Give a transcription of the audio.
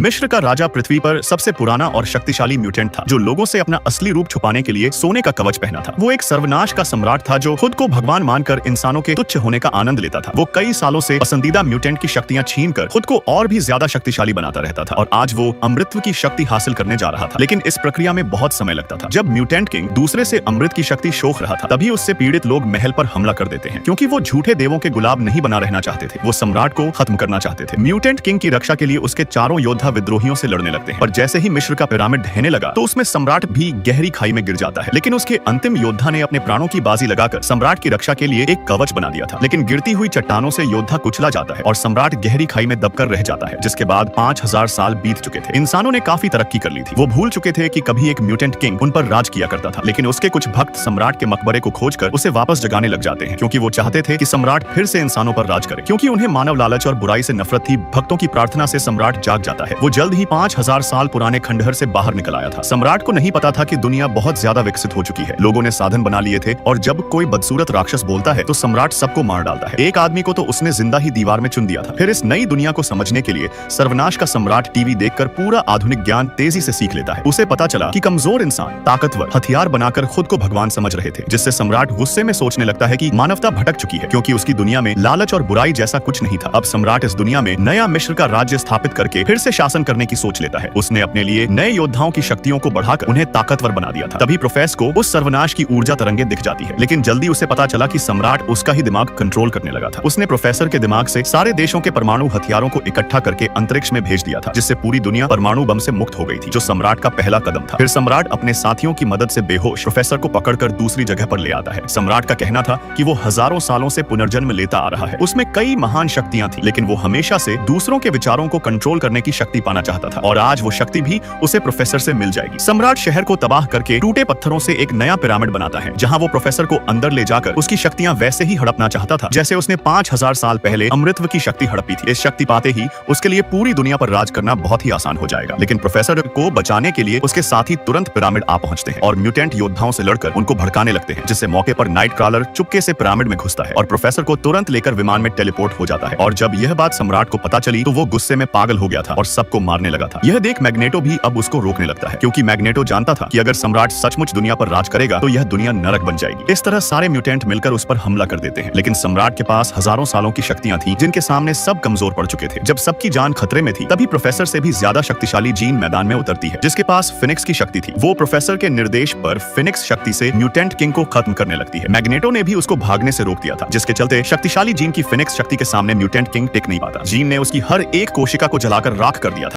मिस्र का राजा पृथ्वी पर सबसे पुराना और शक्तिशाली म्यूटेंट था जो लोगों से अपना असली रूप छुपाने के लिए सोने का कवच पहना था। वो एक सर्वनाश का सम्राट था जो खुद को भगवान मानकर इंसानों के तुच्छ होने का आनंद लेता था। वो कई सालों से पसंदीदा म्यूटेंट की शक्तियां छीनकर खुद को और भी ज्यादा शक्तिशाली बनाता रहता था और आज वो अमृतत्व की शक्ति हासिल करने जा रहा था। लेकिन इस प्रक्रिया में बहुत समय लगता था। जब म्यूटेंट किंग दूसरे से अमृत की शक्ति शोख रहा था तभी उससे पीड़ित लोग महल पर हमला कर देते हैं, क्योंकि वो झूठे देवों के गुलाब नहीं बना रहना चाहते थे। वो सम्राट को खत्म करना चाहते थे। म्यूटेंट किंग की रक्षा के लिए उसके चारों योद्धा विद्रोहियों से लड़ने लगते हैं और जैसे ही मिस्र का पिरामिड ढहने लगा तो उसमें सम्राट भी गहरी खाई में गिर जाता है। लेकिन उसके अंतिम योद्धा ने अपने प्राणों की बाजी लगाकर सम्राट की रक्षा के लिए एक कवच बना दिया था। लेकिन गिरती हुई चट्टानों से योद्धा कुचला जाता है और सम्राट गहरी खाई में दबकर रह जाता है, जिसके बाद 5000 साल बीत चुके थे। इंसानों ने काफी तरक्की कर ली थी। वो भूल चुके थे कि कभी एक म्यूटेंट किंग उन पर राज किया करता था। लेकिन उसके कुछ भक्त सम्राट के मकबरे को खोजकर उसे वापस जगाने लग जाते हैं, क्योंकि वो चाहते थे कि सम्राट फिर से इंसानों पर राज करे। क्योंकि उन्हें मानव लालच और बुराई से नफरत थी, भक्तों की प्रार्थना से सम्राट जाग जाता है। वो जल्द ही 5000 साल पुराने खंडहर से बाहर निकल आया था। सम्राट को नहीं पता था कि दुनिया बहुत ज्यादा विकसित हो चुकी है। लोगों ने साधन बना लिए थे और जब कोई बदसूरत राक्षस बोलता है तो सम्राट सबको मार डालता है। एक आदमी को तो उसने जिंदा ही दीवार में चुन दिया था। फिर इस नई दुनिया को समझने के लिए सर्वनाश का सम्राट टीवी देखकर पूरा आधुनिक ज्ञान तेजी से सीख लेता है। उसे पता चला कि कमजोर इंसान ताकतवर हथियार बनाकर खुद को भगवान समझ रहे थे, जिससे सम्राट गुस्से में सोचने लगता है कि मानवता भटक चुकी है, क्योंकि उसकी दुनिया में लालच और बुराई जैसा कुछ नहीं था। अब सम्राट इस दुनिया में नया मिस्र का राज्य स्थापित करके फिर से शासन करने की सोच लेता है। उसने अपने लिए नए योद्धाओं की शक्तियों को बढ़ाकर उन्हें ताकतवर बना दिया था। तभी प्रोफेसर को उस सर्वनाश की ऊर्जा तरंगे दिख जाती है, लेकिन जल्दी उसे पता चला कि सम्राट उसका ही दिमाग कंट्रोल करने लगा था। उसने प्रोफेसर के दिमाग से सारे देशों के परमाणु हथियारों को इकट्ठा करके अंतरिक्ष में भेज दिया था, जिससे पूरी दुनिया परमाणु बम से मुक्त हो गई थी, जो सम्राट का पहला कदम था। फिर सम्राट अपने साथियों की मदद से बेहोश प्रोफेसर को पकड़कर दूसरी जगह पर ले आता है। सम्राट का कहना था कि वो हजारों सालों से पुनर्जन्म लेता आ रहा है। उसमें कई महान शक्तियां थी, लेकिन वो हमेशा से दूसरों के विचारों को कंट्रोल करने की शक्ति पाना चाहता था और आज वो शक्ति भी उसे प्रोफेसर से मिल जाएगी। सम्राट शहर को तबाह करके टूटे पत्थरों से एक नया पिरामिड बनाता है, जहां वो प्रोफेसर को अंदर ले जाकर उसकी शक्तियां वैसे ही हड़पना चाहता था जैसे उसने 5000 साल पहले अमृतत्व की शक्ति हड़पी थी। इस शक्ति पाते ही उसके लिए पूरी दुनिया पर राज करना बहुत ही आसान हो जाएगा। लेकिन प्रोफेसर को बचाने के लिए उसके साथी तुरंत पिरामिड आ पहुंचते हैं और म्यूटेंट योद्धाओं से लड़कर उनको भड़काने लगते हैं, जिससे मौके पर नाइट क्रॉलर चुपके से पिरामिड में घुसता है और प्रोफेसर को तुरंत लेकर विमान में टेलीपोर्ट हो जाता है। और जब यह बात सम्राट को पता चली तो वो गुस्से में पागल हो गया था और सबको मारने लगा था। यह देख मैग्नेटो भी अब उसको रोकने लगता है, क्योंकि मैग्नेटो जानता था कि अगर सम्राट सचमुच दुनिया पर राज करेगा तो यह दुनिया नरक बन जाएगी। इस तरह सारे म्यूटेंट मिलकर उस पर हमला कर देते हैं, लेकिन सम्राट के पास हजारों सालों की शक्तियां थी जिनके सामने सब कमजोर पड़ चुके थे। जब सबकी जान खतरे में थी तभी प्रोफेसर से भी ज्यादा शक्तिशाली जीन मैदान में उतरती है, जिसके पास फिनिक्स की शक्ति थी। वो प्रोफेसर के निर्देश पर फिनिक्स शक्ति से म्यूटेंट किंग को खत्म करने लगती है। मैग्नेटो ने भी उसको भागने से रोक दिया था, जिसके चलते शक्तिशाली जीन की फिनिक्स शक्ति के सामने म्यूटेंट किंग टिक नहीं पाता। जीन ने उसकी हर एक कोशिका को जलाकर राख कर दिया था।